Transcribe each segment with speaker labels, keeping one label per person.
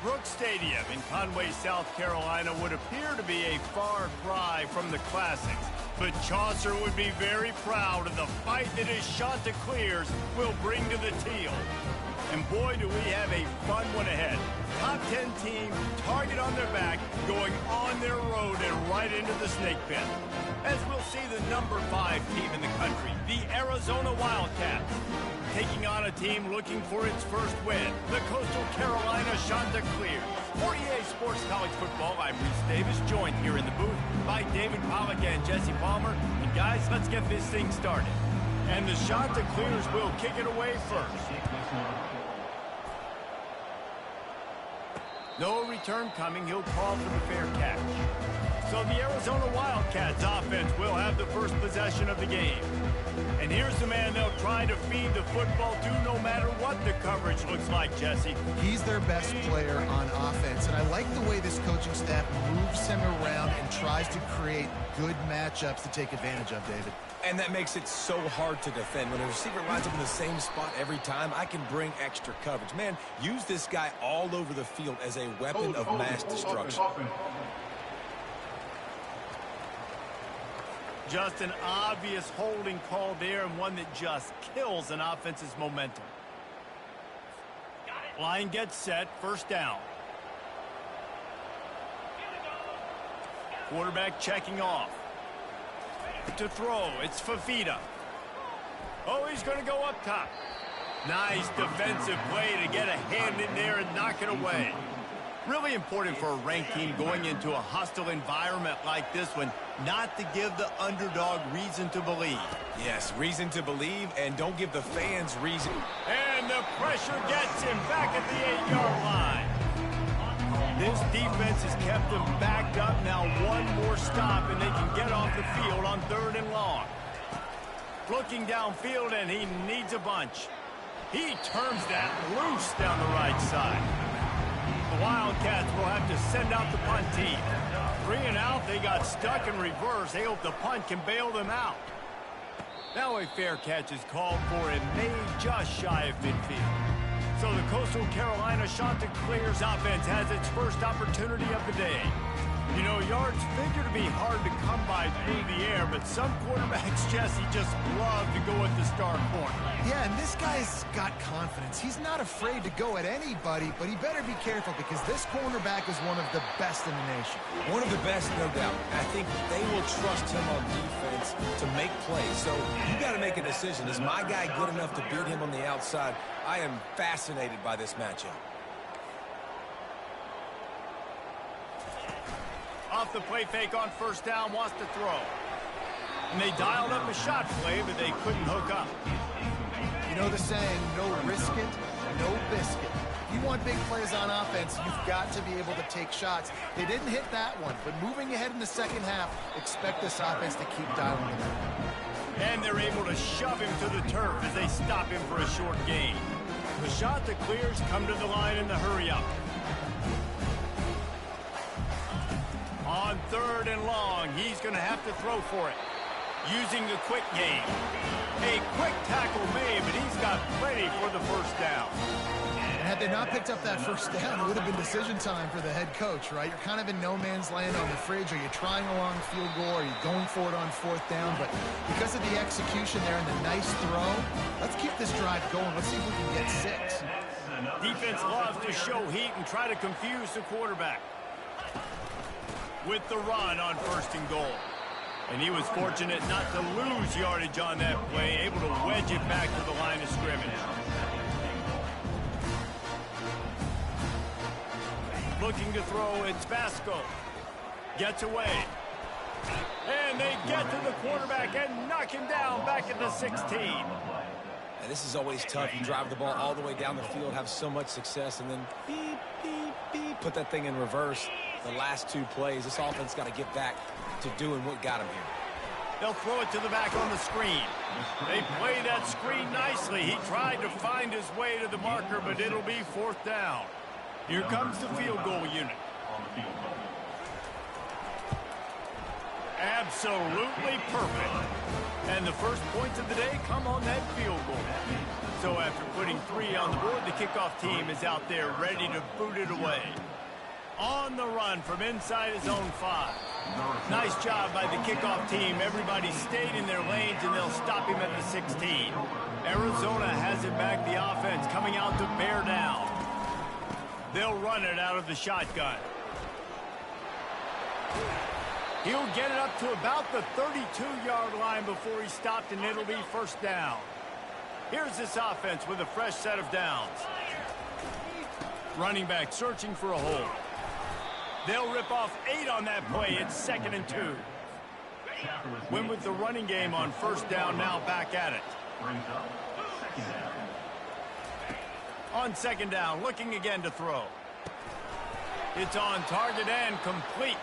Speaker 1: Brooks Stadium in Conway, South Carolina would appear to be a far cry from the classics, but Chaucer would be very proud of the fight that his Chanticleers will bring to the Teal. And boy, do we have a fun one ahead. Top 10 team, target on their back, going on their road and right into the snake pit. As we'll see the number 5 team in the country, the Arizona Wildcats, taking on a team looking for its first win, the Coastal Carolina Chanticleers. For EA Sports College Football, I'm Reese Davis, joined here in the booth by David Pollack and Jesse Palmer. And guys, let's get this thing started. And the Chanticleers will kick it away first. No return coming. He'll call for the fair catch. So the Arizona Wildcats offense will have the first possession of the game. And here's the man they'll try to feed the football to no matter what the coverage looks like, Jesse.
Speaker 2: He's their best player on offense, and I like the way this coaching staff moves him around and tries to create good matchups to take advantage of, David.
Speaker 3: And that makes it so hard to defend. When a receiver lines up in the same spot every time, I can bring extra coverage. Man, use this guy all over the field as a weapon of mass destruction.
Speaker 1: Just an obvious holding call there, and one that just kills an offense's momentum. Line gets set, first down. Quarterback checking off. To throw, it's Fafita. Oh, he's going to go up top. Nice defensive play to get a hand in there and knock it away. Really important for a ranked team going into a hostile environment like this one, not to give the underdog reason to believe.
Speaker 3: Yes, reason to believe, and don't give the fans reason.
Speaker 1: And the pressure gets him back at the 8-yard line. This defense has kept them backed up. Now one more stop, and they can get off the field on 3rd and long. Looking downfield, and he needs a bunch. He turns that loose down the right side. The Wildcats will have to send out the punt team. 3 and out, they got stuck in reverse. They hope the punt can bail them out. Now a fair catch is called for and made just shy of midfield. So the Coastal Carolina Chanticleers offense has its first opportunity of the day. You know, yards figure to be hard to come by through the air, but some quarterbacks, Jesse, just love to go at the star corner.
Speaker 2: Yeah, and this guy's got confidence. He's not afraid to go at anybody, but he better be careful because this cornerback is one of the best in the nation.
Speaker 3: One of the best, no doubt. I think they will trust him on defense to make plays. So you got to make a decision. Is my guy good enough to beat him on the outside? I am fascinated by this matchup.
Speaker 1: Off the play fake on first down, wants to throw. And they dialed up a shot play, but they couldn't hook up.
Speaker 2: You know the saying, no risk it, no biscuit. If you want big plays on offense, you've got to be able to take shots. They didn't hit that one, but moving ahead in the second half, expect this offense to keep dialing it up.
Speaker 1: And they're able to shove him to the turf as they stop him for a short gain. The Chanticleers come to the line in the hurry-up. On 3rd and long, he's going to have to throw for it. Using the quick game. A quick tackle made, but he's got plenty for the first down.
Speaker 2: And had they not picked up that first down, it would have been decision time for the head coach, right? You're kind of in no man's land on the fridge. Are you trying a long field goal? Are you going for it on 4th down? But because of the execution there and the nice throw, let's keep this drive going. Let's see if we can get 6.
Speaker 1: Defense loves to show heat and try to confuse the quarterback. With the run on 1st and goal. And he was fortunate not to lose yardage on that play, able to wedge it back to the line of scrimmage. Looking to throw, it's Vasco. Gets away. And they get to the quarterback and knock him down back at the 16.
Speaker 3: And this is always tough. You drive the ball all the way down the field, have so much success, and then beep, beep, beep, put that thing in reverse. The last 2 plays, this offense got to get back to doing what got him here.
Speaker 1: They'll throw it to the back on the screen. They play that screen nicely. He tried to find his way to the marker, but it'll be 4th down. Here comes the field goal unit. Absolutely perfect. And the first points of the day come on that field goal. So after putting 3 on the board, the kickoff team is out there ready to boot it away. On the run from inside his own 5. Nice job by the kickoff team. Everybody stayed in their lanes, and they'll stop him at the 16. Arizona has it back, the offense coming out to bear down. They'll run it out of the shotgun. He'll get it up to about the 32-yard line before he stopped, and it'll be first down. Here's this offense with a fresh set of downs. Running back searching for a hole. They'll rip off 8 on that play. It's 2nd and 2. Win with the running game on first down, now back at it. On 2nd down, looking again to throw. It's on target and complete.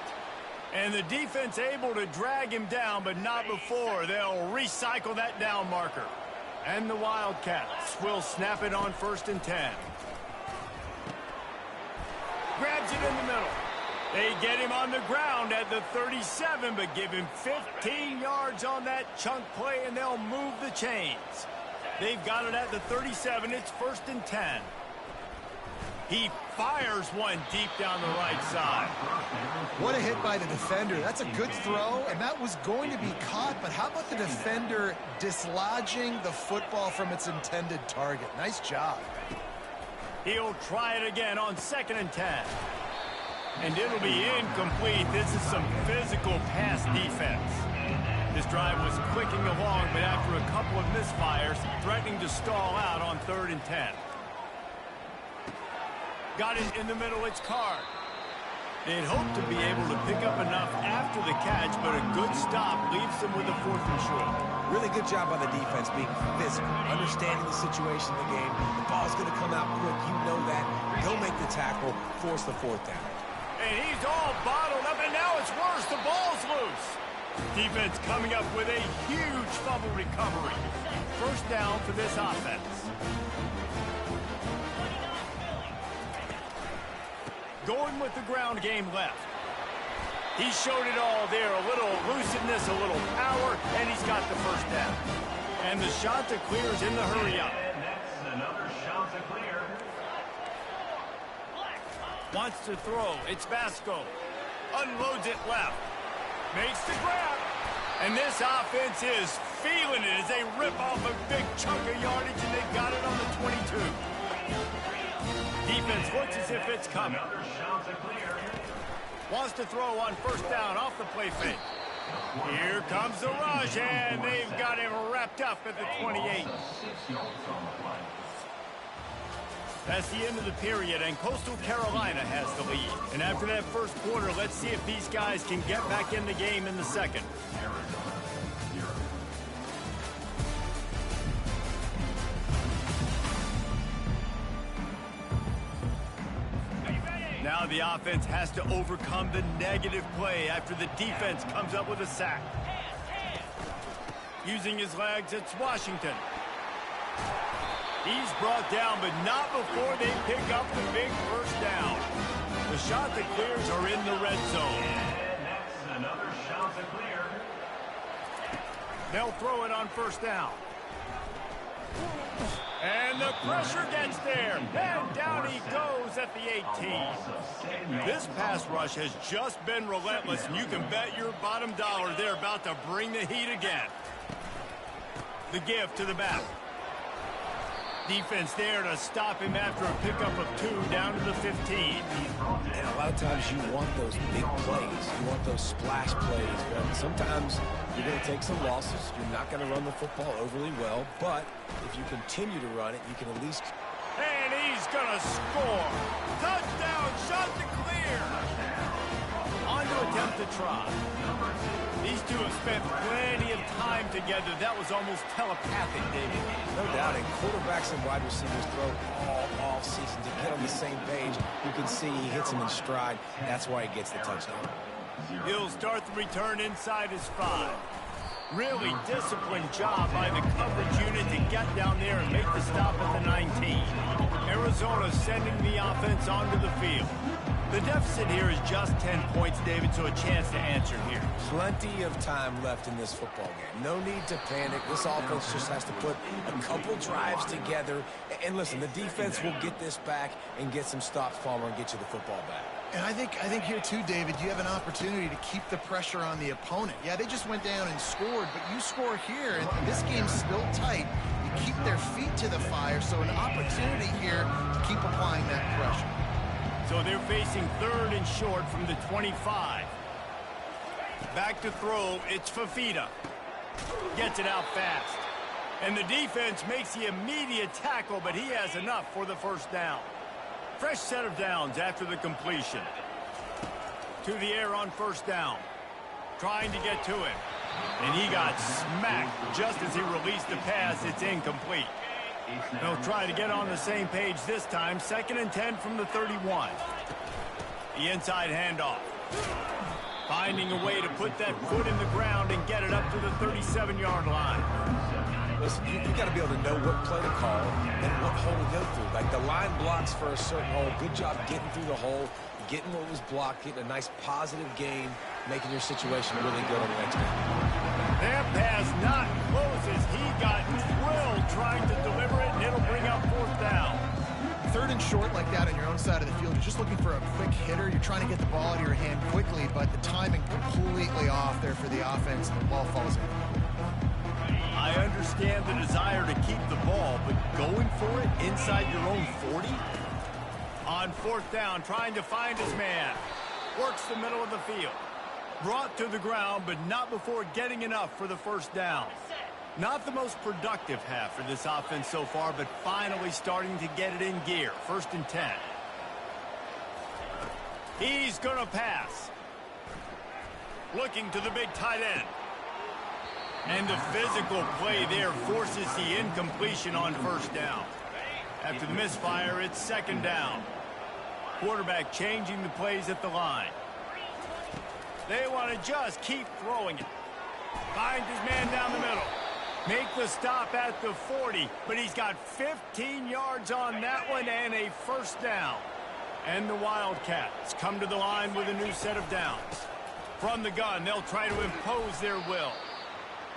Speaker 1: And the defense able to drag him down, but not before. They'll recycle that down marker. And the Wildcats will snap it on 1st and 10. Grabs it in the middle. They get him on the ground at the 37, but give him 15 yards on that chunk play, and they'll move the chains. They've got it at the 37. It's 1st and 10. He fires one deep down the right side.
Speaker 2: What a hit by the defender. That's a good throw, and that was going to be caught, but how about the defender dislodging the football from its intended target? Nice job.
Speaker 1: He'll try it again on 2nd and 10. And it'll be incomplete. This is some physical pass defense. This drive was clicking along, but after a couple of misfires, threatening to stall out on 3rd and 10. Got it in the middle, it's Card. They'd hoped to be able to pick up enough after the catch, but a good stop leaves them with a 4th and short.
Speaker 3: Really good job by the defense being physical, understanding the situation in the game. The ball's going to come out quick, you know that. They'll make the tackle, force the 4th down.
Speaker 1: And he's all bottled up, and now it's worse. The ball's loose. Defense coming up with a huge fumble recovery. First down for this offense. Going with the ground game left. He showed it all there. A little elusiveness, a little power, and he's got the first down. And the shot to clear is in the hurry-up.
Speaker 4: Another shot to clear.
Speaker 1: Wants to throw. It's Vasco. Unloads it left. Makes the grab. And this offense is feeling it as they rip off a big chunk of yardage, and they got it on the 22. Defense looks as if it's coming.
Speaker 4: Another shot to clear.
Speaker 1: Wants to throw on first down off the play fake. Here comes the rush, and they've got him wrapped up at the 28. That's the end of the period, and Coastal Carolina has the lead. And after that first quarter, let's see if these guys can get back in the game in the second. Now the offense has to overcome the negative play after the defense comes up with a sack. Using his legs, it's Washington. He's brought down, but not before they pick up the big first down. The shot that clears are in the red zone.
Speaker 4: And that's another shot to clear.
Speaker 1: They'll throw it on first down. And the pressure gets there. And down he goes at the 18. This pass rush has just been relentless, and you can bet your bottom dollar they're about to bring the heat again. The give to the back. Defense there to stop him after a pickup of 2 down to the 15.
Speaker 3: And a lot of times you want those big plays. You want those splash plays. But sometimes you're going to take some losses. You're not going to run the football overly well. But if you continue to run it, you can at least...
Speaker 1: And he's going to score. Touchdown, shot to clear. On to attempt to try. These two have spent plenty of time together. That was almost telepathic, David.
Speaker 3: No doubt, and quarterbacks and wide receivers throw all off season to get on the same page. You can see he hits him in stride. That's why he gets the touchdown.
Speaker 1: He'll start the return inside his 5. Really disciplined job by the coverage unit to get down there and make the stop at the 19. Arizona sending the offense onto the field. The deficit here is just 10 points, David, so a chance to answer here.
Speaker 3: Plenty of time left in this football game. No need to panic. This offense just has to put a couple drives together. And listen, the defense will get this back and get some stops, Palmer, and get you the football back.
Speaker 2: And I think here, too, David, you have an opportunity to keep the pressure on the opponent. Yeah, they just went down and scored, but you score here, and this game's still tight. You keep their feet to the fire, so an opportunity here to keep applying that pressure.
Speaker 1: So they're facing 3rd and short from the 25. Back to throw, it's Fafita. Gets it out fast. And the defense makes the immediate tackle, but he has enough for the first down. Fresh set of downs after the completion. To the air on first down. Trying to get to him. And he got smacked just as he released the pass. It's incomplete. They'll try to get on the same page this time. 2nd and 10 from the 31. The inside handoff. Finding a way to put that foot in the ground and get it up to the 37-yard line.
Speaker 3: Listen, you got to be able to know what play to call and what hole to go through. Like, the line blocks for a certain hole. Good job getting through the hole, getting what was blocked, getting a nice positive gain, making your situation really good on the next game.
Speaker 1: That pass not close as he got drilled trying to deliver it, and it'll bring up 4th down.
Speaker 2: 3rd and short like that on your own side of the field, you're just looking for a quick hitter. You're trying to get the ball out of your hand quickly, but the timing completely off there for the offense, and the ball falls in.
Speaker 1: I understand the desire to keep the ball, but going for it inside your own 40? On 4th down, trying to find his man. Works the middle of the field. Brought to the ground, but not before getting enough for the first down. Not the most productive half for this offense so far, but finally starting to get it in gear. 1st and 10. He's going to pass. Looking to the big tight end. And the physical play there forces the incompletion on first down. After the misfire, it's 2nd down. Quarterback changing the plays at the line. They want to just keep throwing it. Finds his man down the middle. Make the stop at the 40, but he's got 15 yards on that one and a first down. And the Wildcats come to the line with a new set of downs. From the gun, they'll try to impose their will.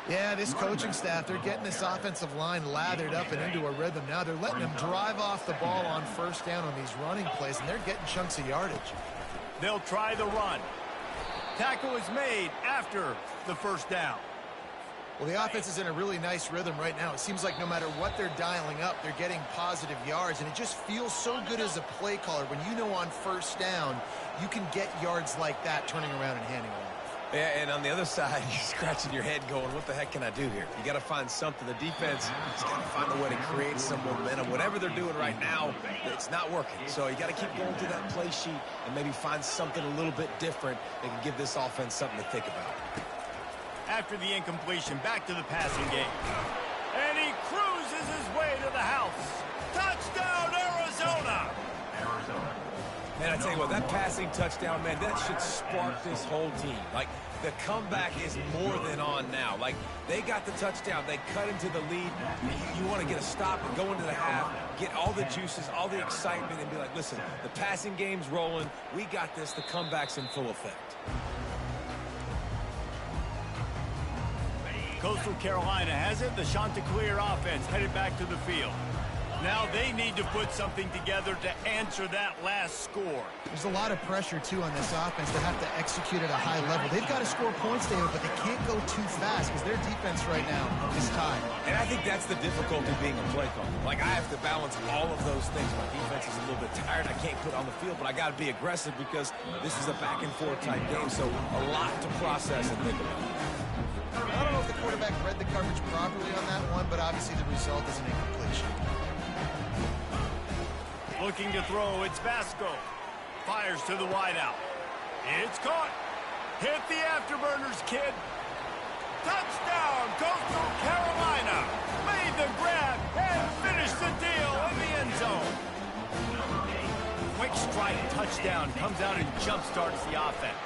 Speaker 2: Yeah, this coaching staff, they're getting this offensive line lathered up and into a rhythm. Now they're letting them drive off the ball on first down on these running plays, and they're getting chunks of yardage.
Speaker 1: They'll try the run. Tackle is made after the first down.
Speaker 2: Well, the offense is in a really nice rhythm right now. It seems like no matter what they're dialing up, they're getting positive yards, and it just feels so good as a play caller when you know on first down you can get yards like that turning around and handing it off.
Speaker 3: Yeah, and on the other side, you're scratching your head going, what the heck can I do here? You got to find something. The defense has got to find a way to create some momentum. Whatever they're doing right now, it's not working. So you got to keep going through that play sheet and maybe find something a little bit different that can give this offense something to think about.
Speaker 1: After the incompletion, back to the passing game. And he cruises his way to the house. Touchdown, Arizona!
Speaker 3: Man, I tell you what, that passing touchdown, man, that should spark this whole team. Like, the comeback is more than on now. Like, they got the touchdown. They cut into the lead. You want to get a stop and go into the half, get all the juices, all the excitement, and be like, listen, the passing game's rolling. We got this. The comeback's in full effect.
Speaker 1: Coastal Carolina has it. The Chanticleer offense headed back to the field. Now they need to put something together to answer that last score.
Speaker 2: There's a lot of pressure, too, on this offense. They have to execute at a high level. They've got to score points, David, but they can't go too fast because their defense right now is tied.
Speaker 3: And I think that's the difficulty being a play caller. Like, I have to balance all of those things. My defense is a little bit tired. I can't put on the field, but I got to be aggressive because this is a back-and-forth type game, so a lot to process and think about.
Speaker 2: I don't know if the quarterback read the coverage properly on that one, but obviously the result is an incompletion.
Speaker 1: Looking to throw, it's Vasco. Fires to the wideout. It's caught. Hit the afterburners, kid. Touchdown, Coastal Carolina. Made the grab and finished the deal in the end zone. Quick strike touchdown comes out and jump-starts the offense.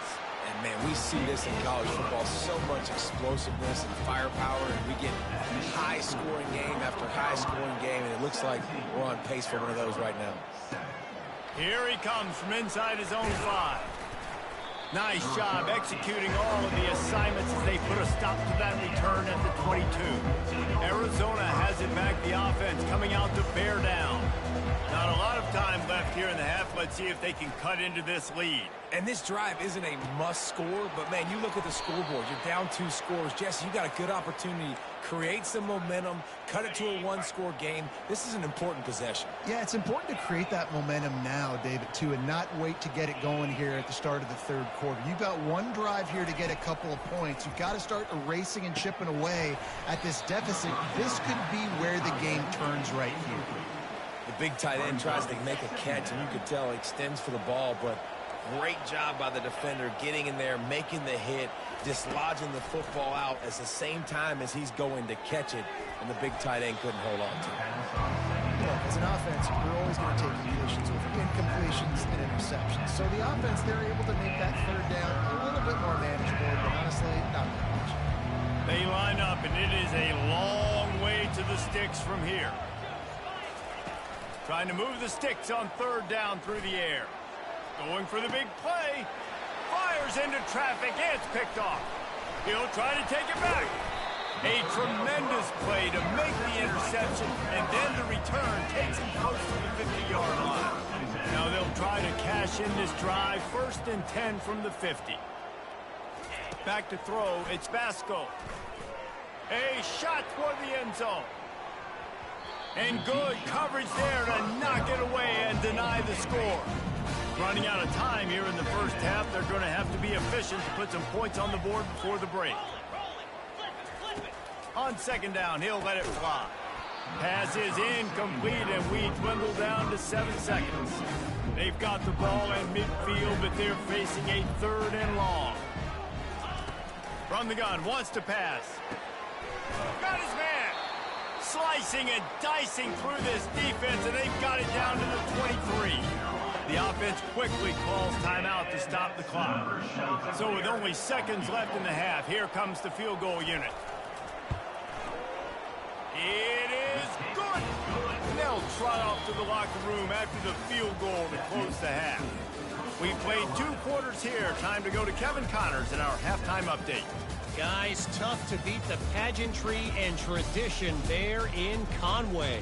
Speaker 3: And, man, we see this in college football, so much explosiveness and firepower, and we get high-scoring game after high-scoring game, and it looks like we're on pace for one of those right now.
Speaker 1: Here he comes from inside his own 5. Nice job executing all of the assignments as they put a stop to that return at the 22. Arizona has it back, the offense coming out to bear down. Not a lot of time left here in the half. Let's see if they can cut into this lead.
Speaker 3: And this drive isn't a must score, but man, you look at the scoreboard, you're down 2 scores. Jesse, you got a good opportunity. Create some momentum, cut it to a 1-score game. This is an important possession.
Speaker 2: Yeah, it's important to create that momentum now, David, too, and not wait to get it going here at the start of the third quarter. You've got one drive here to get a couple of points. You've got to start erasing and chipping away at this deficit. This could be where the game turns right here.
Speaker 3: The big tight end tries to make a catch, and you could tell he extends for the ball, but great job by the defender getting in there, making the hit, dislodging the football out at the same time as he's going to catch it, and the big tight end couldn't hold on to it.
Speaker 2: Look, as an offense, you're always going to take completions over incompletions and interceptions. So the offense, they're able to make that third down a little bit more manageable, but honestly, not that much.
Speaker 1: They line up, and it is a long way to the sticks from here. Trying to move the sticks on third down through the air. Going for the big play. Fires into traffic. It's picked off. He'll try to take it back. A tremendous play to make the interception, and then the return takes him close to the 50-yard line. Now they'll try to cash in this drive. 1st and 10 from the 50. Back to throw. It's Vasco. A shot toward the end zone. And good coverage there to knock it away and deny the score. Running out of time here in the first half. They're going to have to be efficient to put some points on the board before the break. On 2nd down, he'll let it fly. Pass is incomplete, and we dwindle down to 7 seconds. They've got the ball in midfield, but they're facing a 3rd and long. From the gun, wants to pass. Got his man. Slicing and dicing through this defense, and they've got it down to the 23. The offense quickly calls timeout to stop the clock. So with only seconds left in the half, here comes the field goal unit. It is good. And they'll trot off to the locker room after the field goal to close the half. We played 2 quarters here. Time to go to Kevin Connors in our halftime update.
Speaker 5: Guys, tough to beat the pageantry and tradition there in Conway.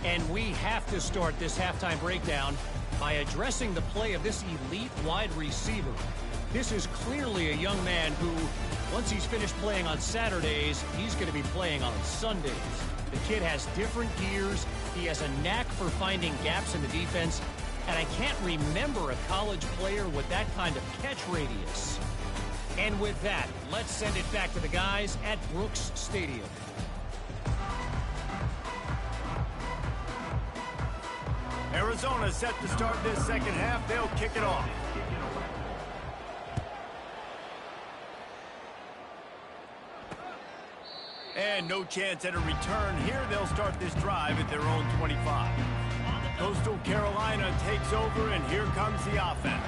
Speaker 5: And we have to start this halftime breakdown by addressing the play of this elite wide receiver. This is clearly a young man who, once he's finished playing on Saturdays, he's going to be playing on Sundays. The kid has different gears. He has a knack for finding gaps in the defense. And I can't remember a college player with that kind of catch radius. And with that, let's send it back to the guys at Brooks Stadium.
Speaker 1: Arizona set to start this second half. They'll kick it off. And no chance at a return here. They'll start this drive at their own 25. Coastal Carolina takes over, and here comes the offense.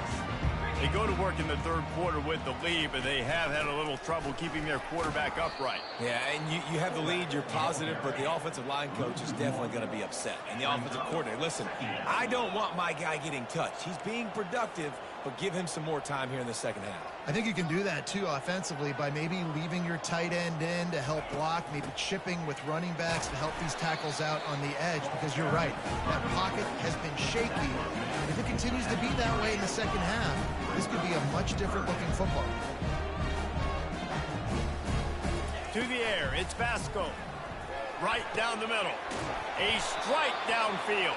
Speaker 1: They go to work in the third quarter with the lead, but they have had a little trouble keeping their quarterback upright.
Speaker 3: Yeah, and you have the lead, you're positive, but the offensive line coach is definitely going to be upset. And the offensive coordinator, listen, I don't want my guy getting touched. He's being productive, but give him some more time here in the second half.
Speaker 2: I think you can do that, too, offensively, by maybe leaving your tight end in to help block, maybe chipping with running backs to help these tackles out on the edge, because you're right, that pocket has been shaky, and if it continues to be that way in the second half, this could be a much different-looking football.
Speaker 1: To the air, it's Vasco. Right down the middle. A strike downfield.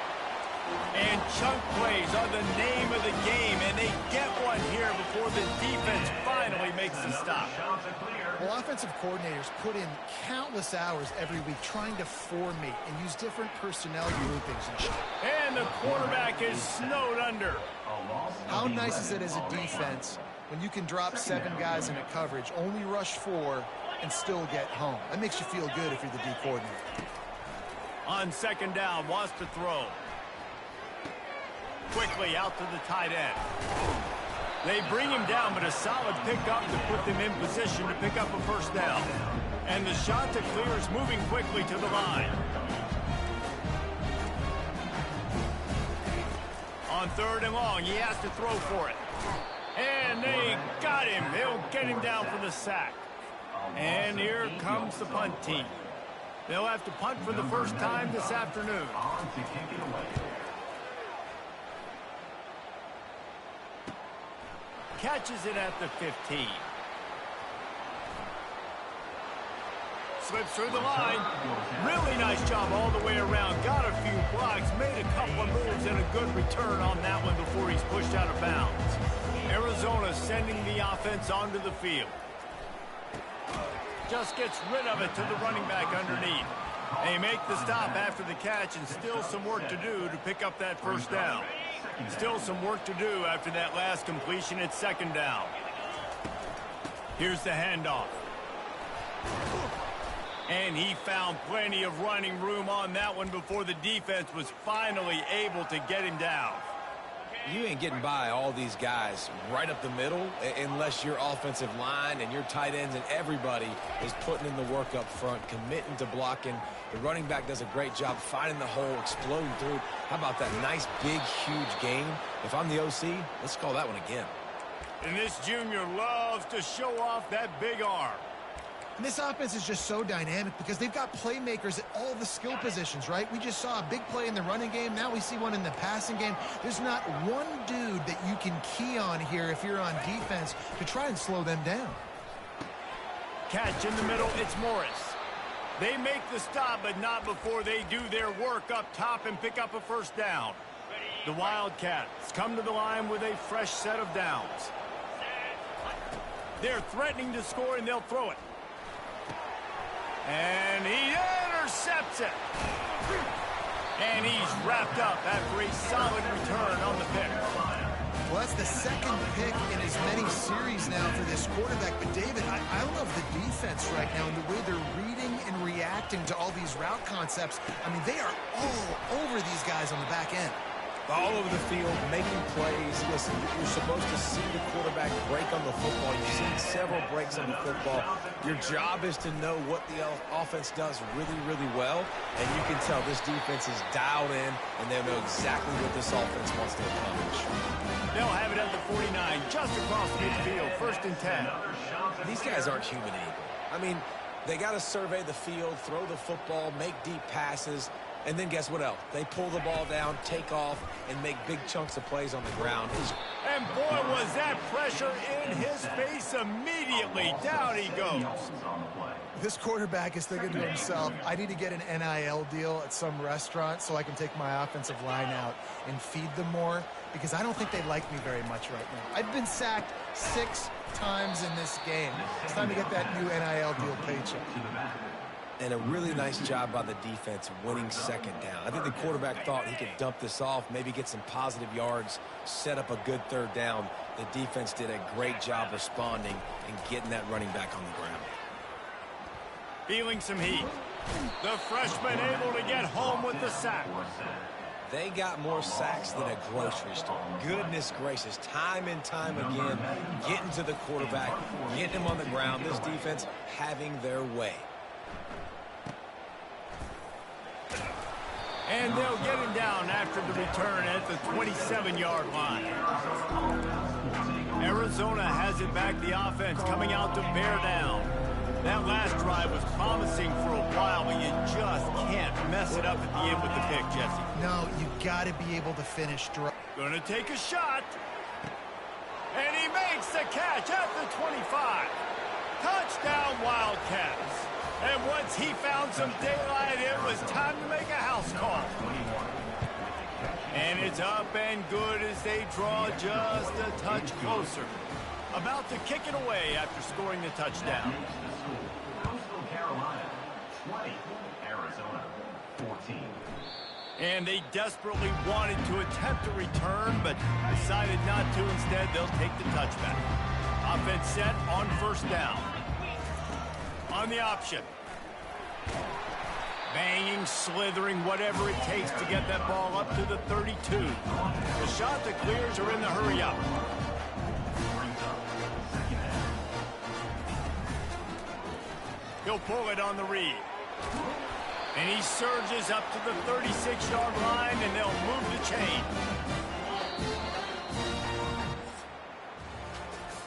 Speaker 1: And chunk plays are the name of the game, and they get one here before the defense finally makes the stop.
Speaker 2: Well, offensive coordinators put in countless hours every week trying to formate and use different personnel groupings and shit.
Speaker 1: And the quarterback is snowed under.
Speaker 2: How nice is it as a defense when you can drop 7 guys in a coverage, only rush 4, and still get home? That makes you feel good if you're the D coordinator.
Speaker 1: On 2nd down, wants to throw. Quickly out to the tight end. They bring him down, but a solid pickup to put them in position to pick up a first down. And the shot to clear is moving quickly to the line. On on 3rd and long. He has to throw for it. And they got him. They'll get him down for the sack. And here comes the punt team. They'll have to punt for the first time this afternoon. Catches it at the 15. Slips through the line. Really nice job all the way around. Got a few blocks, made a couple of moves, and a good return on that one before he's pushed out of bounds. Arizona sending the offense onto the field. Just gets rid of it to the running back underneath. They make the stop after the catch, and still some work to do to pick up that first down. Still some work to do after that last completion at 2nd down. Here's the handoff. And he found plenty of running room on that one before the defense was finally able to get him down.
Speaker 3: You ain't getting by all these guys right up the middle unless your offensive line and your tight ends and everybody is putting in the work up front, committing to blocking. The running back does a great job finding the hole, exploding through. How about that nice, big, huge gain? If I'm the OC, let's call that one again.
Speaker 1: And this junior loves to show off that big arm.
Speaker 2: And this offense is just so dynamic because they've got playmakers at all the skill positions, right? We just saw a big play in the running game. Now we see one in the passing game. There's not one dude that you can key on here if you're on defense to try and slow them down.
Speaker 1: Catch in the middle, it's Morris. They make the stop, but not before they do their work up top and pick up a first down. The Wildcats come to the line with a fresh set of downs. They're threatening to score, and they'll throw it. And he intercepts it. And he's wrapped up after a solid return on the pick.
Speaker 2: Well, that's the second pick in as many series now for this quarterback. But, David, I love the defense right now and the way they're reading and reacting to all these route concepts. I mean, they are all over these guys on the back end.
Speaker 3: All over the field, making plays. Listen, you're supposed to see the quarterback break on the football. You've seen several breaks on the football. Your job is to know what the offense does really, really well. And you can tell this defense is dialed in, and they know exactly what this offense wants to accomplish.
Speaker 1: They'll have it at the 49, just across midfield, 1st and 10.
Speaker 3: These guys aren't human eagle. I mean, they got to survey the field, throw the football, make deep passes. And then guess what else? They pull the ball down, take off, and make big chunks of plays on the ground.
Speaker 1: And boy, was that pressure in his face immediately. Down he goes.
Speaker 2: This quarterback is thinking to himself, I need to get an NIL deal at some restaurant so I can take my offensive line out and feed them more, because I don't think they like me very much right now. I've been sacked 6 times in this game. It's time to get that new NIL deal paycheck.
Speaker 3: And a really nice job by the defense winning 2nd down. I think the quarterback thought he could dump this off, maybe get some positive yards, set up a good 3rd down. The defense did a great job responding and getting that running back on the ground.
Speaker 1: Feeling some heat. The freshman able to get home with the sack.
Speaker 3: They got more sacks than a grocery store. Goodness gracious, time and time again, getting to the quarterback, getting him on the ground. This defense having their way.
Speaker 1: And they'll get him down after the return at the 27-yard line. Arizona has it back, the offense coming out to bear down. That last drive was promising for a while, but you just can't mess it up at the end with the pick, Jesse.
Speaker 2: No, you got to be able to finish dry.
Speaker 1: Gonna take a shot. And he makes the catch at the 25. Touchdown, Wildcats. And once he found some daylight, it was time to make a house call. And it's up and good as they draw just a touch closer. About to kick it away after scoring the touchdown.
Speaker 4: Coastal Carolina, 20. Arizona, 14.
Speaker 1: And they desperately wanted to attempt a return, but decided not to. Instead, they'll take the touchback. Offense set on 1st down. On the option. Banging, slithering, whatever it takes to get that ball up to the 32. The shot that clears are in the hurry up. He'll pull it on the read. And he surges up to the 36-yard line, and they'll move the chain.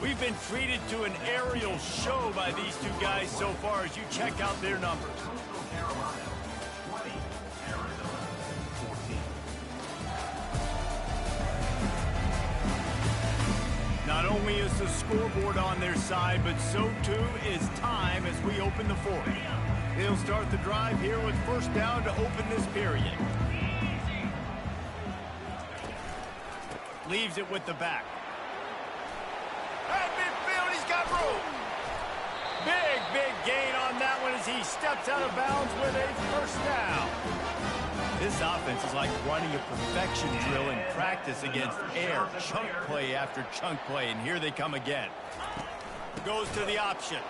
Speaker 1: We've been treated to an aerial show by these two guys so far as you check out their numbers.
Speaker 4: Carolina, 20. Arizona, 14.
Speaker 1: Not only is the scoreboard on their side, but so too is time as we open the fourth. They'll start the drive here with first down to open this period. Leaves it with the back. At midfield, he's got room. Big gain on that one as he steps out of bounds with a first down. This offense is like running a perfection drill in practice against air. Chunk play after chunk play, and here they come again. Goes to the option.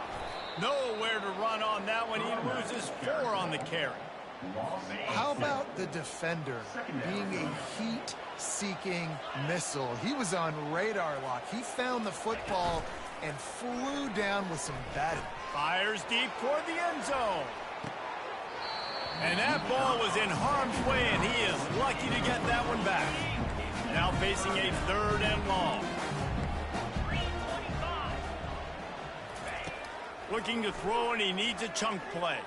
Speaker 1: Nowhere to run on that one. He loses 4 on the carry.
Speaker 2: How about the defender being a heat-seeking missile? He was on radar lock. He found the football and flew down with some batting.
Speaker 1: Fires deep toward the end zone. And that ball was in harm's way, and he is lucky to get that one back. Now facing a 3rd and long. Looking to throw, and he needs a chunk play.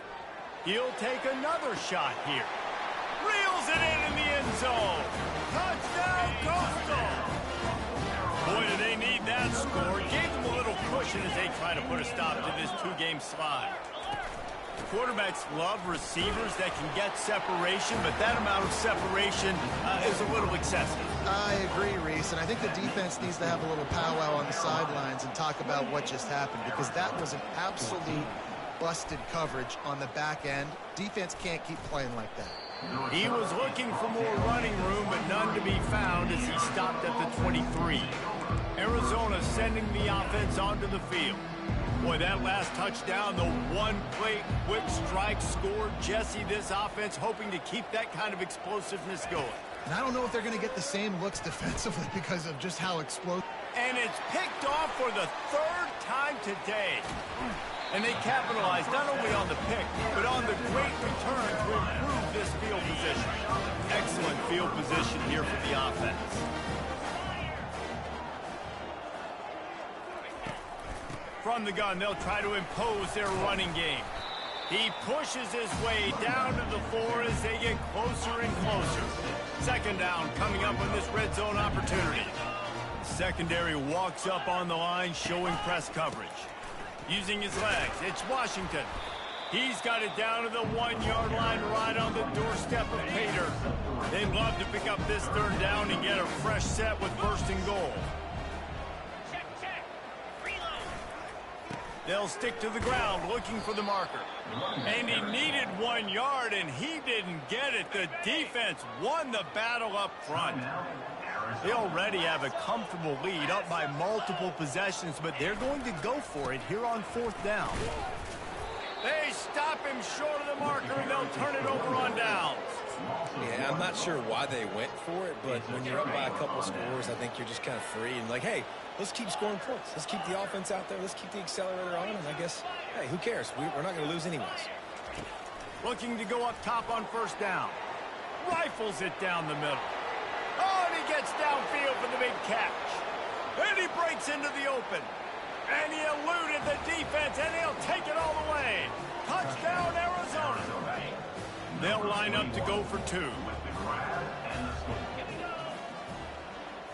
Speaker 1: He'll take another shot here. Reels it in the end zone. Touchdown, Coastal. Boy, do they need that score. Gave them a little cushion as they try to put a stop to this 2-game slide. Quarterbacks love receivers that can get separation, but that amount of separation is a little excessive.
Speaker 2: I agree, Reese, and I think the defense needs to have a little powwow on the sidelines and talk about what just happened, because that was an absolute busted coverage on the back end. Defense can't keep playing like that.
Speaker 1: He was looking for more running room, but none to be found as he stopped at the 23. Arizona sending the offense onto the field. Boy, that last touchdown, the one-play quick strike scored. Jesse, this offense hoping to keep that kind of explosiveness going.
Speaker 2: And I don't know if they're going to get the same looks defensively because of just how explosive.
Speaker 1: And it's picked off for the 3rd time today. And they capitalized not only on the pick, but on the great return to improve this field position. Excellent field position here for the offense. From the gun, they'll try to impose their running game. He pushes his way down to the 4 as they get closer and closer. 2nd down coming up on this red zone opportunity. Secondary walks up on the line, showing press coverage. Using his legs, it's Washington. He's got it down to the 1-yard line right on the doorstep of Pater. They'd love to pick up this 3rd down and get a fresh set with 1st and goal. They'll stick to the ground looking for the marker. And he needed 1 yard, and he didn't get it. The defense won the battle up front. They already have a comfortable lead, up by multiple possessions, but they're going to go for it here on 4th down. They stop him short of the marker, and they'll turn it over on downs.
Speaker 3: Yeah, I'm not sure why they went for it, but when you're up by a couple scores, I think you're just kind of free and like, hey, let's keep scoring points. Let's keep the offense out there. Let's keep the accelerator on, and I guess, hey, who cares? We're not going to lose anyways.
Speaker 1: Looking to go up top on 1st down. Rifles it down the middle. Oh, and he gets downfield for the big catch. And he breaks into the open. And he eluded the defense, and he'll take it all the way. Touchdown, Arizona. They'll line up to go for 2.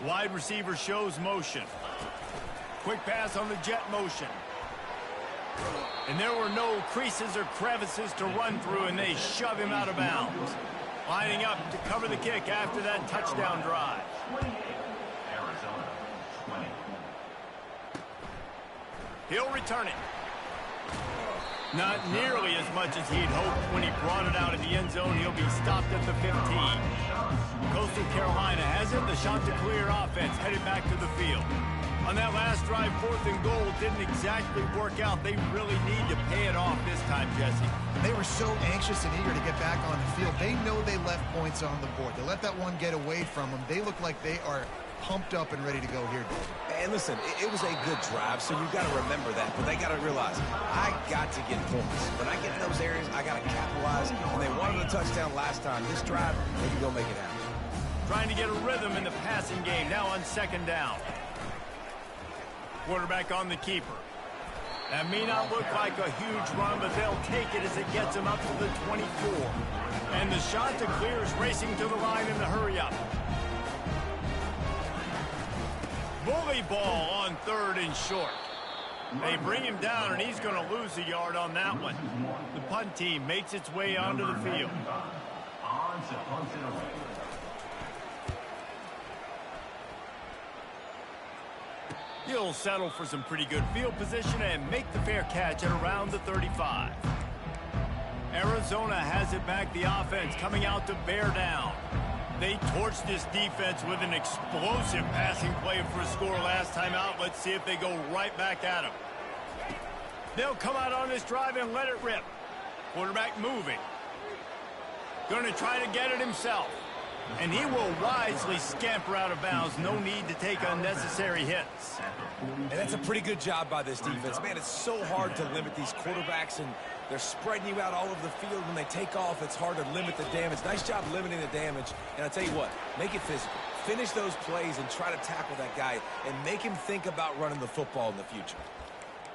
Speaker 1: Wide receiver shows motion. Quick pass on the jet motion. And there were no creases or crevices to run through, and they shove him out of bounds. Lining up to cover the kick after that touchdown drive.
Speaker 4: Arizona, 20.
Speaker 1: He'll return it. Not nearly as much as he'd hoped when he brought it out of the end zone. He'll be stopped at the 15. Coastal Carolina has it. The Chanticleer offense headed back to the field. On that last drive, 4th and goal didn't exactly work out. They really need to pay it off this time, Jesse.
Speaker 2: They were so anxious and eager to get back on the field. They know they left points on the board. They let that one get away from them. They look like they are pumped up and ready to go here, David.
Speaker 3: And listen, it was a good drive, so you've got to remember that. But they got to realize, I got to get points. When I get in those areas, I got to capitalize. And they wanted a touchdown last time. This drive, they can go make it happen.
Speaker 1: Trying to get a rhythm in the passing game, now on 2nd down. Quarterback on the keeper. That may not look like a huge run, but they'll take it as it gets them up to the 24. And the shot to clear is racing to the line in the hurry-up. Bully ball on 3rd and short. They bring him down, and he's going to lose a yard on that one. The punt team makes its way onto the field.
Speaker 4: On to punt it away.
Speaker 1: He'll settle for some pretty good field position and make the fair catch at around the 35. Arizona has it back, the offense coming out to bear down. They torched this defense with an explosive passing play for a score last time out. Let's see if they go right back at him. They'll come out on this drive and let it rip. Quarterback moving. Going to try to get it himself. And he will wisely scamper out of bounds. No need to take unnecessary hits.
Speaker 3: And that's a pretty good job by this defense. Man, it's so hard to limit these quarterbacks, and they're spreading you out all over the field. When they take off, it's hard to limit the damage. Nice job limiting the damage. And I'll tell you what, make it physical. Finish those plays and try to tackle that guy and make him think about running the football in the future.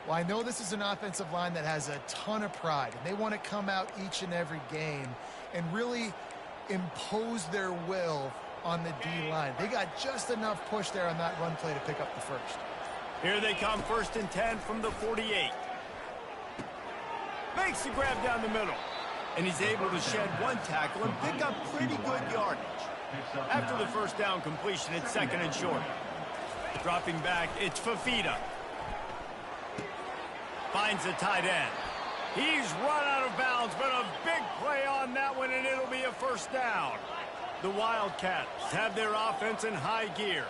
Speaker 2: Well, I know this is an offensive line that has a ton of pride, and they want to come out each and every game and really impose their will on the D-line. They got just enough push there on that run play to pick up the first.
Speaker 1: Here they come, 1st and 10 from the 48. Makes the grab down the middle. And he's able to shed one tackle and pick up pretty good yardage. After the first down completion, it's 2nd and short. Dropping back, it's Fafita. Finds the tight end. He's run out of bounds, but a big play on that one, and it'll be a 1st down. The Wildcats have their offense in high gear.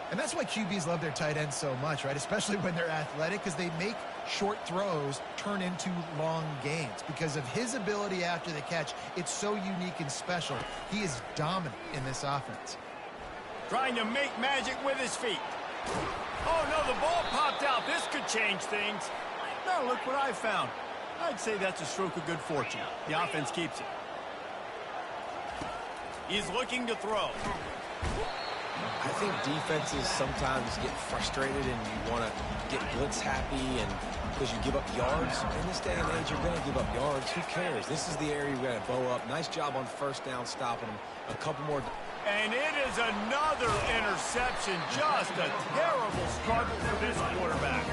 Speaker 2: And that's why QBs love their tight ends so much, right? Especially when they're athletic, because they make short throws turn into long gains. Because of his ability after the catch, it's so unique and special. He is dominant in this offense.
Speaker 1: Trying to make magic with his feet. Oh, no, the ball popped out. This could change things. Now look what I found. I'd say that's a stroke of good fortune. The offense keeps it. He's looking to throw.
Speaker 3: I think defenses sometimes get frustrated and you want to get blitz happy, and because you give up yards. In this day and age, you're going to give up yards. Who cares? This is the area we're going to bow up. Nice job on 1st down stopping them. A couple more.
Speaker 1: And it is another interception. Just a terrible struggle for this quarterback.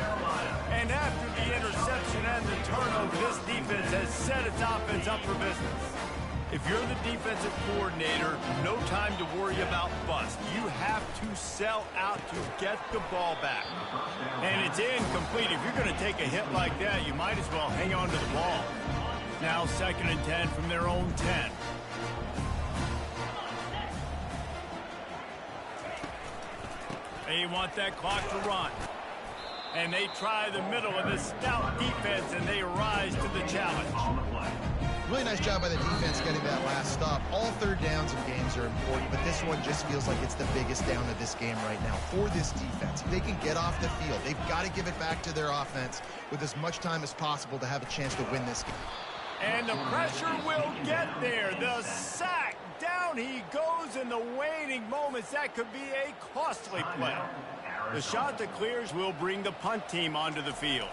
Speaker 1: And after the interception and the turnover, this defense has set its offense up for business. If you're the defensive coordinator, no time to worry about bust. You have to sell out to get the ball back. And it's incomplete. If you're going to take a hit like that, you might as well hang on to the ball. Now 2nd and 10 from their own 10. They want that clock to run. And they try the middle of this stout defense, and they rise to the challenge.
Speaker 2: Really nice job by the defense getting that last stop. All 3rd downs in games are important, but this one just feels like it's the biggest down of this game right now for this defense. If they can get off the field, they've got to give it back to their offense with as much time as possible to have a chance to win this game.
Speaker 1: And the pressure will get there. The sack. Down he goes in the waning moments. That could be a costly play. The shot that clears will bring the punt team onto the field.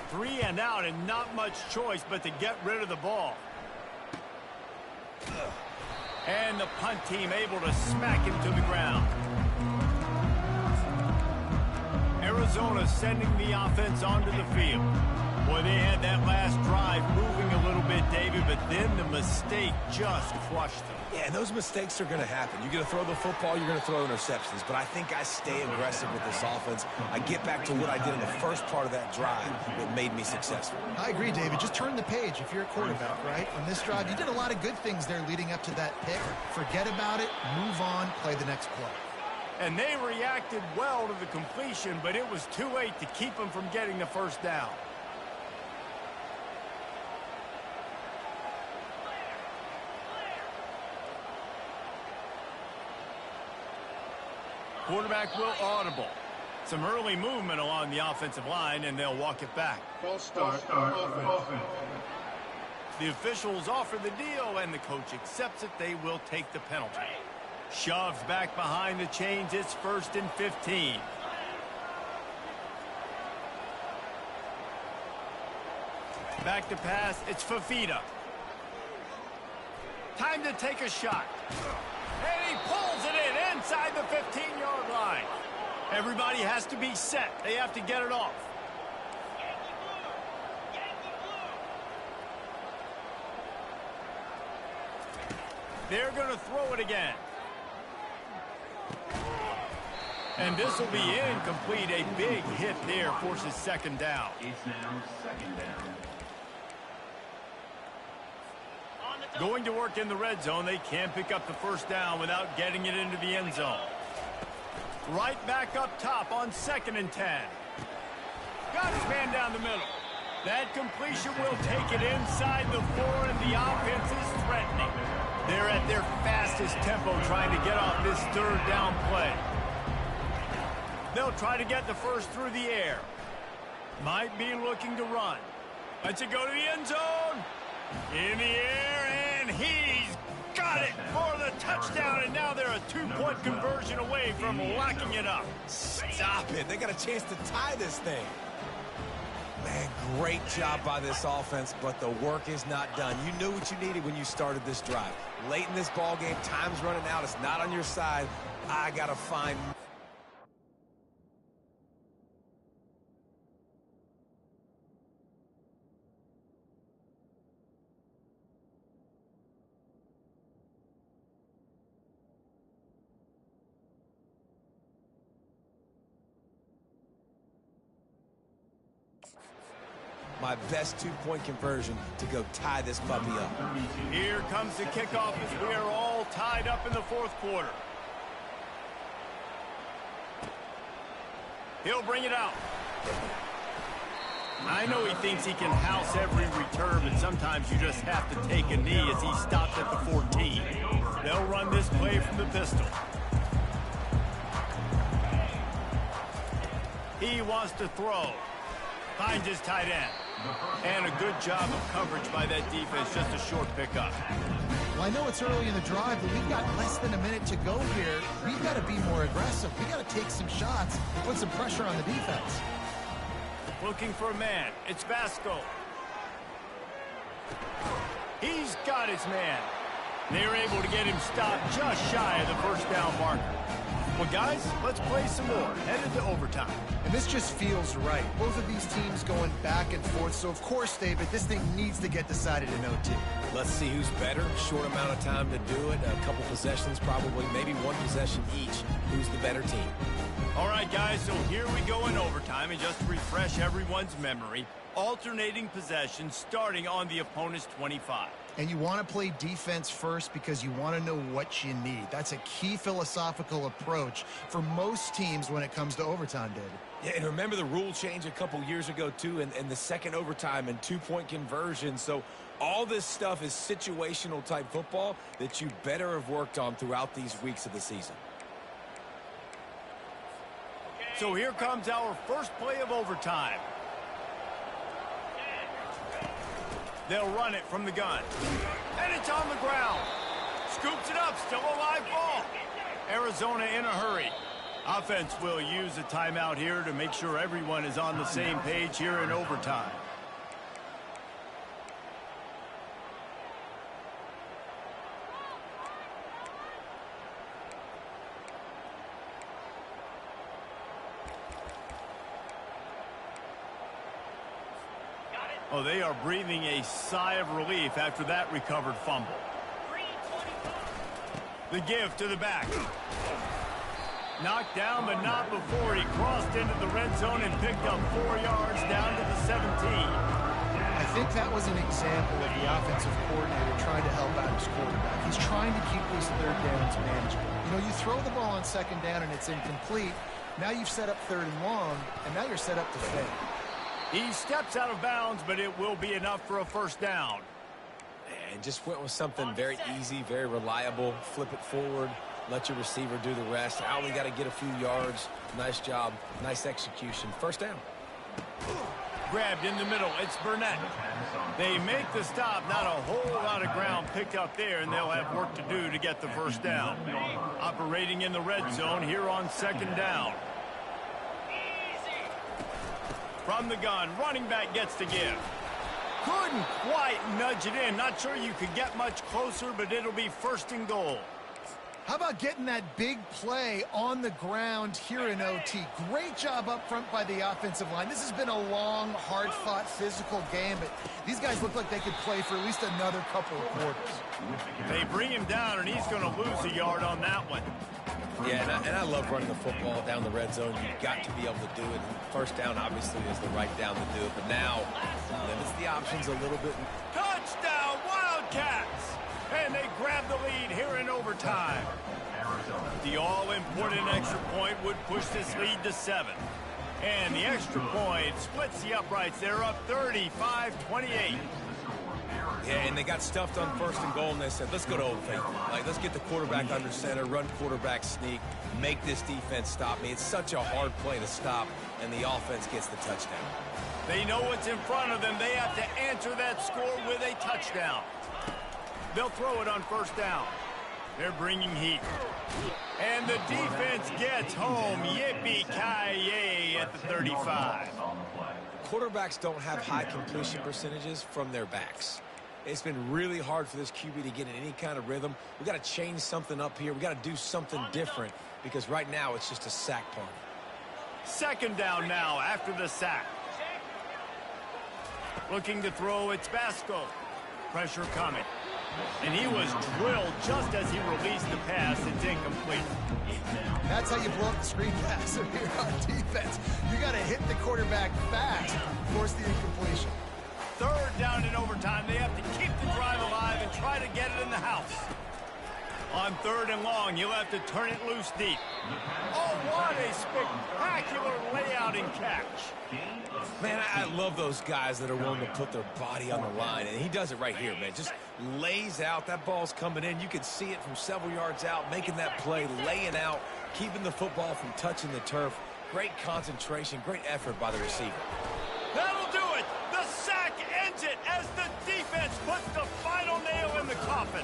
Speaker 1: 3 and out, and not much choice but to get rid of the ball. And the punt team able to smack him to the ground. Arizona sending the offense onto the field. Boy, they had that last drive moving a little bit, David, but then the mistake just crushed them.
Speaker 3: Yeah, and those mistakes are going to happen. You're going to throw the football, you're going to throw interceptions. But I think I stay aggressive with this offense. I get back to what I did in the first part of that drive that made me successful.
Speaker 2: I agree, David. Just turn the page if you're a quarterback, right? On this drive, you did a lot of good things there leading up to that pick. Forget about it, move on, play the next play.
Speaker 1: And they reacted well to the completion, but it was too late to keep them from getting the 1st down. Quarterback will audible. Some early movement along the offensive line, and they'll walk it back.
Speaker 4: False start offense.
Speaker 1: The officials offer the deal, and the coach accepts it. They will take the penalty. Shoves back behind the chains. It's 1st and 15. Back to pass, it's Fafita. Time to take a shot. And he pulls it in inside the 15-yard line. Everybody has to be set. They have to get it off. They're going to throw it again. And this will be incomplete. A big hit there forces second down.
Speaker 4: It's now second down.
Speaker 1: Going to work in the red zone. They can't pick up the first down without getting it into the end zone. Right back up top on 2nd and 10. Got his man down the middle. That completion will take it inside the 4, and the offense is threatening. They're at their fastest tempo trying to get off this 3rd down play. They'll try to get the first through the air. Might be looking to run. Let's it go to the end zone. In the air, and he's got it for the touchdown, and now they're a 2-point conversion away from locking it up.
Speaker 3: Stop it. They got a chance to tie this thing. Man, great job by this offense, but the work is not done. You knew what you needed when you started this drive. Late in this ball game, time's running out. It's not on your side. I got to find... my best 2-point conversion to go tie this puppy up.
Speaker 1: Here comes the kickoff as we are all tied up in the 4th quarter. He'll bring it out. I know he thinks he can house every return, but sometimes you just have to take a knee as he stops at the 14. They'll run this play from the pistol. He wants to throw. Finds his tight end. And a good job of coverage by that defense, just a short pickup.
Speaker 2: Well, I know it's early in the drive, but we've got less than a minute to go here. We've got to be more aggressive. We've got to take some shots and put some pressure on the defense.
Speaker 1: Looking for a man. It's Vasco. He's got his man. They're able to get him stopped just shy of the first down marker. Well, guys, let's play some more. Headed to overtime.
Speaker 2: And this just feels right. Both of these teams going back and forth. So, of course, David, this thing needs to get decided in OT.
Speaker 3: Let's see who's better. Short amount of time to do it. A couple possessions, probably maybe one possession each. Who's the better team?
Speaker 1: All right, guys, so here we go in overtime. And just to refresh everyone's memory, alternating possessions starting on the opponent's 25.
Speaker 2: And you want to play defense first because you want to know what you need. That's a key philosophical approach for most teams when it comes to overtime, David.
Speaker 3: Yeah, and remember the rule change a couple years ago, too, and the second overtime and 2-point conversion. So all this stuff is situational type football that you better have worked on throughout these weeks of the season.
Speaker 1: So here comes our first play of overtime. They'll run it from the gun. And it's on the ground. Scoops it up, still a live ball. Arizona in a hurry. Offense will use a timeout here to make sure everyone is on the same page here in overtime. Oh, they are breathing a sigh of relief after that recovered fumble. The give to the back. Knocked down, but not before he crossed into the red zone and picked up 4 yards down to the 17.
Speaker 2: I think that was an example of the offensive coordinator trying to help out his quarterback. He's trying to keep these 3rd downs manageable. You know, you throw the ball on 2nd down and it's incomplete. Now you've set up 3rd and long, and now you're set up to fail.
Speaker 1: He steps out of bounds, but it will be enough for a first down.
Speaker 3: And just went with something very easy, very reliable. Flip it forward, let your receiver do the rest. I only got to get a few yards. Nice job, nice execution. First down.
Speaker 1: Grabbed in the middle, it's Burnett. They make the stop, not a whole lot of ground picked up there, and they'll have work to do to get the first down. Operating in the red zone here on 2nd down. From the gun, running back gets to give. Couldn't quite nudge it in. Not sure you could get much closer, but it'll be 1st and goal.
Speaker 2: How about getting that big play on the ground here in OT? Great job up front by the offensive line. This has been a long, hard-fought, physical game, but these guys look like they could play for at least another couple of quarters.
Speaker 1: They bring him down, and he's going to lose a yard on that one.
Speaker 3: Yeah, and I love running the football down the red zone. You've got to be able to do it. First down, obviously, is the right down to do it. But now, limits the options a little bit.
Speaker 1: Touchdown, Wildcats! And they grab the lead here in overtime. The all-important extra point would push this lead to 7. And the extra point splits the uprights. They're up 35-28.
Speaker 3: Yeah, and they got stuffed on 1st and goal, and they said, let's go to Old Faithful. Like, let's get the quarterback under center, run quarterback sneak, make this defense stop me. It's such a hard play to stop, and the offense gets the touchdown.
Speaker 1: They know what's in front of them. They have to answer that score with a touchdown. They'll throw it on 1st down. They're bringing heat. And the defense gets home. Yippee-ki-yay at the 35.
Speaker 3: Quarterbacks don't have high completion percentages from their backs. It's been really hard for this QB to get in any kind of rhythm. We've got to change something up here. We've got to do something different because right now it's just a sack party.
Speaker 1: 2nd down now after the sack. Looking to throw, it's Basco. Pressure coming. And he was drilled just as he released the pass. It's incomplete.
Speaker 2: That's how you blow up the screen pass if you're on defense. You got to hit the quarterback fast, force the incompletion.
Speaker 1: 3rd down in overtime. They have to keep the drive alive and try to get it in the house. On 3rd and long, you'll have to turn it loose deep. Oh, what a spectacular layout and catch.
Speaker 3: Man, I love those guys that are willing to put their body on the line, and he does it right here, man. Just lays out. That ball's coming in. You can see it from several yards out, making that play, laying out, keeping the football from touching the turf. Great concentration, great effort by the receiver.
Speaker 1: That'll do it. The sack ends it as the defense puts the final nail in the coffin.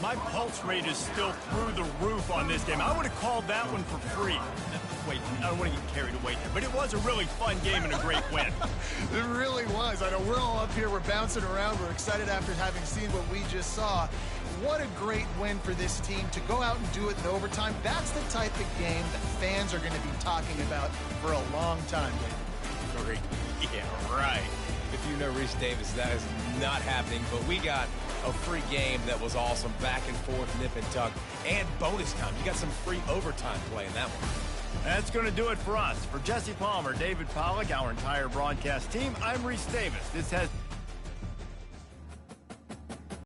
Speaker 1: My pulse rate is still through the roof on this game. I would have called that one for free. Wait, I don't want to get carried away here, but it was a really fun game and a great win.
Speaker 2: It really was. I know we're all up here, we're bouncing around, we're excited after having seen what we just saw. What a great win for this team to go out and do it in overtime. That's the type of game that fans are going to be talking about for a long time, David.
Speaker 3: Yeah, right. If you know Reese Davis, that is not happening, but we got a free game that was awesome, back and forth, nip and tuck, and bonus time. You got some free overtime play in that one.
Speaker 1: That's going to do it for us. For Jesse Palmer, David Pollack, our entire broadcast team, I'm Reese Davis. This has